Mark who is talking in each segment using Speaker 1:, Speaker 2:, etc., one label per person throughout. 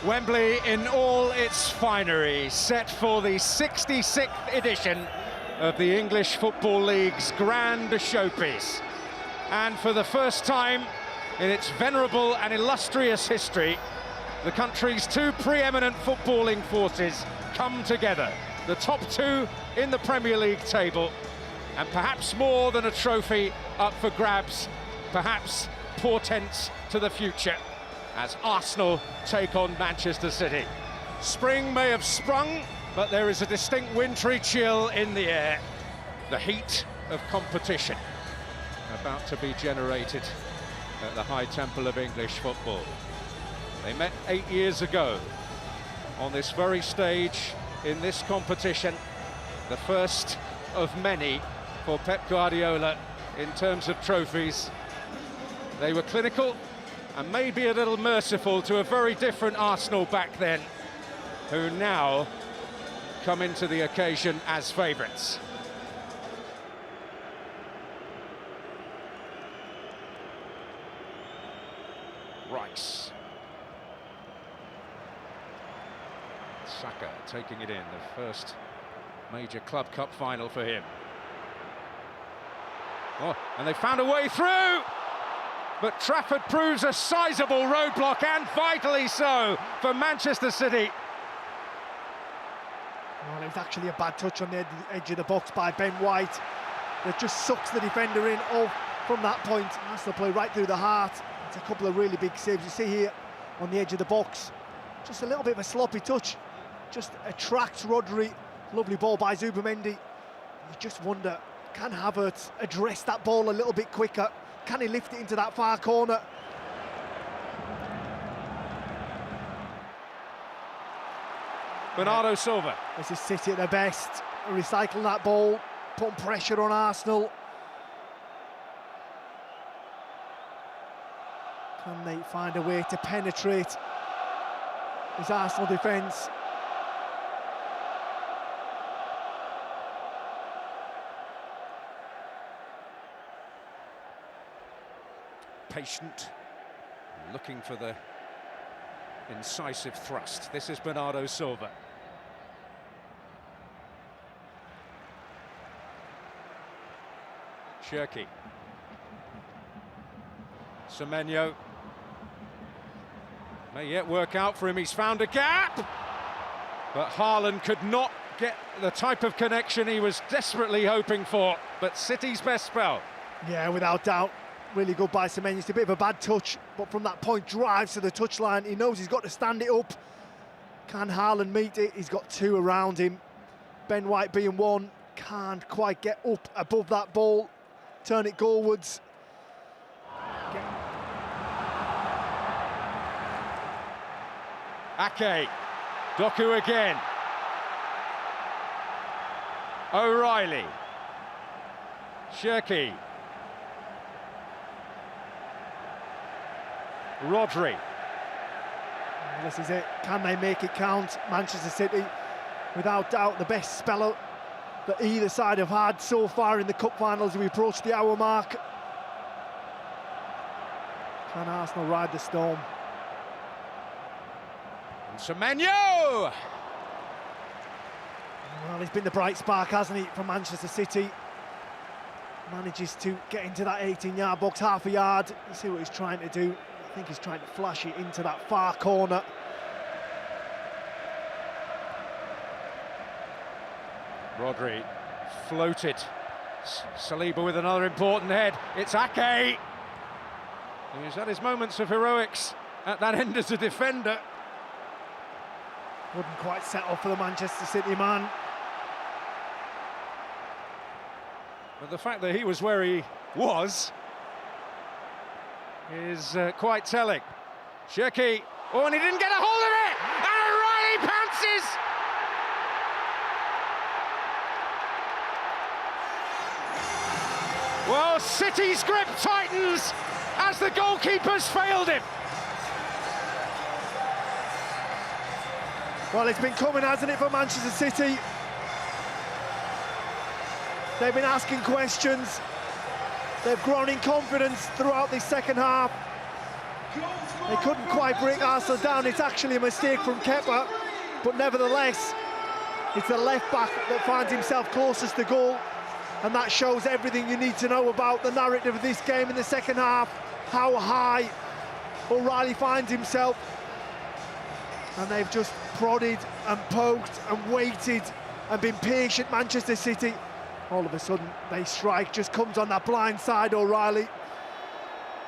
Speaker 1: Wembley in all its finery, set for the 66th edition of the English Football League's grand showpiece. And for the first time in its venerable and illustrious history, the country's two preeminent footballing forces come together. The top two in the Premier League table, and perhaps more than a trophy up for grabs, perhaps portents to the future, as Arsenal take on Manchester City. Spring may have sprung, but there is a distinct wintry chill in the air. The heat of competition about to be generated at the high temple of English football. They met 8 years ago on this very stage in this competition, the first of many for Pep Guardiola in terms of trophies. They were clinical and maybe a little merciful to a very different Arsenal back then, who now come into the occasion as favourites. Rice. Saka taking it in, the first major Club Cup final for him. Oh, and they found a way through! But Trafford proves a sizable roadblock, and vitally so, for Manchester City.
Speaker 2: Well, it was actually a bad touch on the edge of the box by Ben White. That just sucks the defender in. Oh, from that point, Arsenal play right through the heart. It's a couple of really big saves. You see here on the edge of the box, just a little bit of a sloppy touch. Just attracts Rodri. Lovely ball by Zubimendi. You just wonder, can Havertz address that ball a little bit quicker? Can he lift it into that far corner?
Speaker 1: Bernardo Silva.
Speaker 2: This is City at their best, recycling that ball, putting pressure on Arsenal. Can they find a way to penetrate this Arsenal defence?
Speaker 1: Patient, looking for the incisive thrust. This is Bernardo Silva. Cherki. Semenyo. May yet work out for him, he's found a gap! But Haaland could not get the type of connection he was desperately hoping for, but City's best spell.
Speaker 2: Yeah, without doubt. Really good by Semenyo. It's a bit of a bad touch, but from that point drives to the touchline. He knows he's got to stand it up. Can Haaland meet it? He's got two around him. Ben White being one, can't quite get up above that ball. Turn it goalwards.
Speaker 1: Ake, Doku again. O'Reilly. Cherki. Rodri.
Speaker 2: This is it. Can they make it count? Manchester City, without doubt, the best spell that either side have had so far in the cup finals as we approach the hour mark. Can Arsenal ride the storm?
Speaker 1: And Semenyo!
Speaker 2: Well, he's been the bright spark, hasn't he, for Manchester City. Manages to get into that 18-yard box, half a yard. You see what he's trying to do. I think he's trying to flash it into that far corner.
Speaker 1: Rodri floated. Saliba with another important head. It's Ake. He's had his moments of heroics at that end as a defender.
Speaker 2: Wouldn't quite settle for the Manchester City man.
Speaker 1: But the fact that he was where he was is quite telling. Cherki, oh, and he didn't get a hold of it! And O'Reilly pounces! Well, City's grip tightens as the goalkeeper's failed him.
Speaker 2: Well, it's been coming, hasn't it, for Manchester City? They've been asking questions. They've grown in confidence throughout this second half. They couldn't quite break Arsenal down. It's actually a mistake from Kepa, but nevertheless, it's the left back that finds himself closest to goal, and that shows everything you need to know about the narrative of this game in the second half, how high O'Reilly finds himself. And they've just prodded and poked and waited and been patient, Manchester City. All of a sudden, they strike, just comes on that blind side, O'Reilly.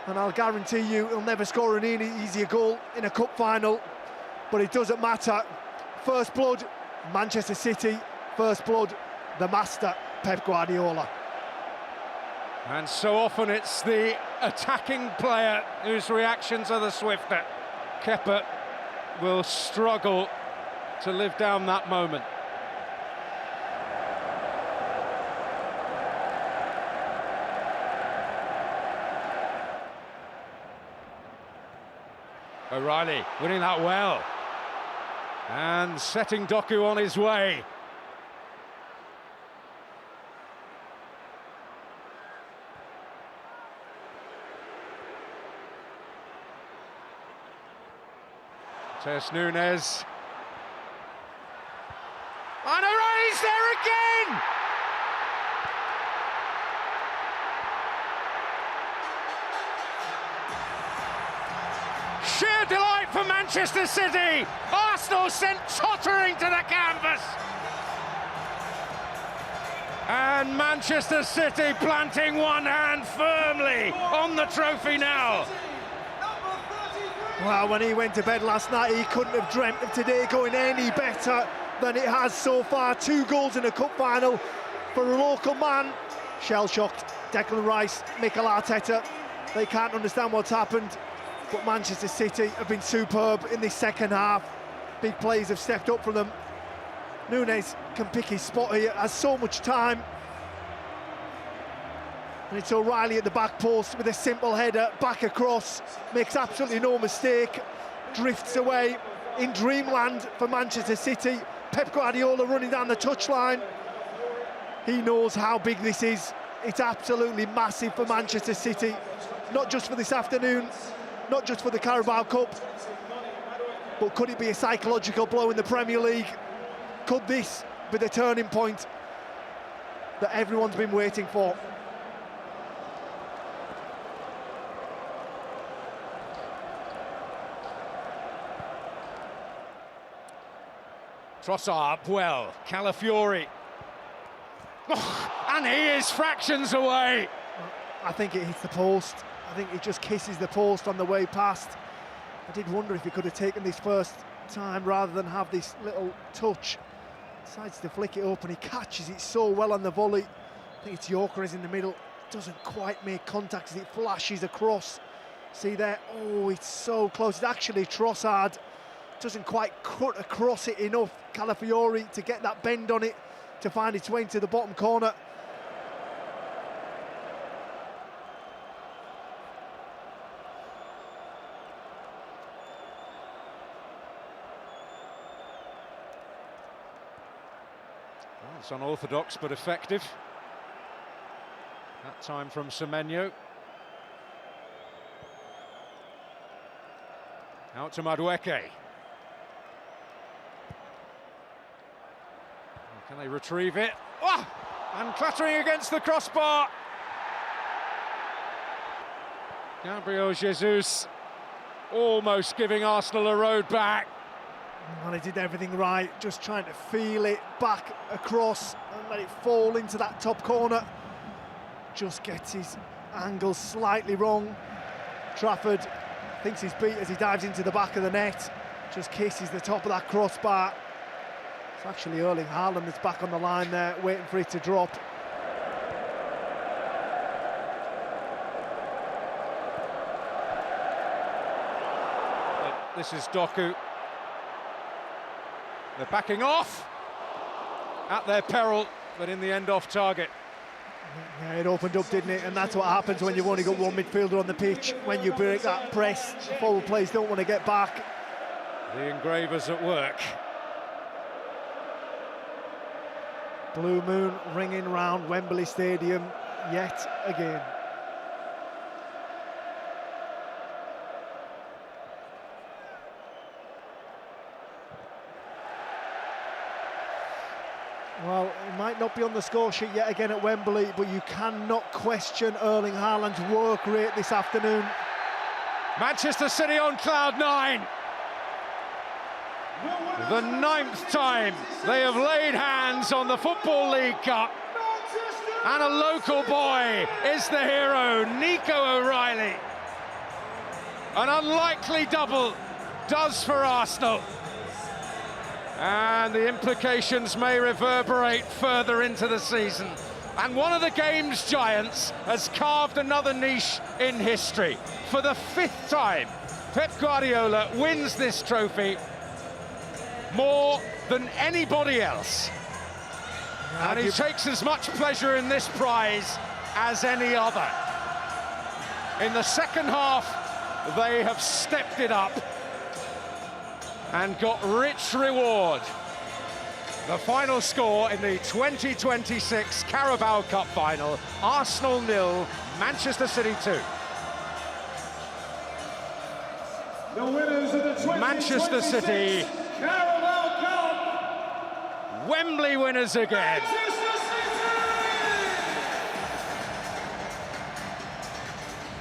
Speaker 2: And I'll guarantee you he'll never score an easier goal in a cup final, but it doesn't matter. First blood, Manchester City. First blood, the master, Pep Guardiola.
Speaker 1: And so often it's the attacking player whose reactions are the swifter. Kepa will struggle to live down that moment. O'Reilly winning that well and setting Doku on his way. Tess Nunes. And O'Reilly's there again! Sheer delight for Manchester City. Arsenal sent tottering to the canvas. And Manchester City planting one hand firmly on the trophy now.
Speaker 2: Well, when he went to bed last night, he couldn't have dreamt of today going any better than it has so far. 2 goals in a cup final for a local man. Shell-shocked Declan Rice, Mikel Arteta. They can't understand what's happened. But Manchester City have been superb in this second half. Big plays have stepped up from them. Nunes can pick his spot here, has so much time. And it's O'Reilly at the back post with a simple header, back across, makes absolutely no mistake, drifts away in dreamland for Manchester City. Pep Guardiola running down the touchline. He knows how big this is. It's absolutely massive for Manchester City, not just for this afternoon, not just for the Carabao Cup, but could it be a psychological blow in the Premier League? Could this be the turning point that everyone's been waiting for?
Speaker 1: Trossard up well, Calafiori. Oh, and he is fractions away.
Speaker 2: I think it hits the post. I think it just kisses the post on the way past. I did wonder if he could have taken this first time rather than have this little touch. Decides to flick it up and he catches it so well on the volley. I think it's Gyökeres in the middle. Doesn't quite make contact as it flashes across. See there? Oh, it's so close. It's actually Trossard. Doesn't quite cut across it enough. Calafiori to get that bend on it to find its way into the bottom corner.
Speaker 1: Well, it's unorthodox but effective. That time from Semenyo. Out to Madueke. Can they retrieve it? Oh! And clattering against the crossbar. Gabriel Jesus almost giving Arsenal a road back.
Speaker 2: And he did everything right, just trying to feel it back across and let it fall into that top corner. Just gets his angle slightly wrong. Trafford thinks he's beat as he dives into the back of the net. Just kisses the top of that crossbar. It's actually Erling Haaland that's back on the line there, waiting for it to drop.
Speaker 1: This is Doku. They're backing off at their peril, but in the end off target.
Speaker 2: Yeah, it opened up, didn't it? And that's what happens when you've only got one midfielder on the pitch. When you break that press, the forward players don't want to get back.
Speaker 1: The engravers at work.
Speaker 2: Blue moon ringing round Wembley Stadium yet again. Well, it might not be on the score sheet yet again at Wembley, but you cannot question Erling Haaland's work rate this afternoon.
Speaker 1: Manchester City on cloud nine. The 9th time they have laid hands on the Football League Cup. And a local boy is the hero, Nico O'Reilly. An unlikely double does for Arsenal. And the implications may reverberate further into the season. And one of the game's giants has carved another niche in history. For the 5th time, Pep Guardiola wins this trophy more than anybody else. And he takes as much pleasure in this prize as any other. In the second half, they have stepped it up and got rich reward. The final score in the 2026 Carabao Cup final, Arsenal 0, Manchester City 2.
Speaker 3: The winners of the 2026
Speaker 1: Manchester City,
Speaker 3: Carabao Cup.
Speaker 1: Wembley winners again.
Speaker 3: Manchester City!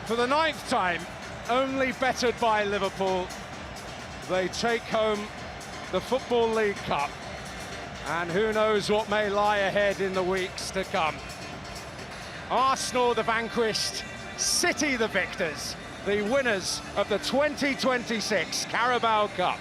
Speaker 1: For the 9th time, only bettered by Liverpool, they take home the Football League Cup. And who knows what may lie ahead in the weeks to come. Arsenal the vanquished, City the victors, the winners of the 2026 Carabao Cup.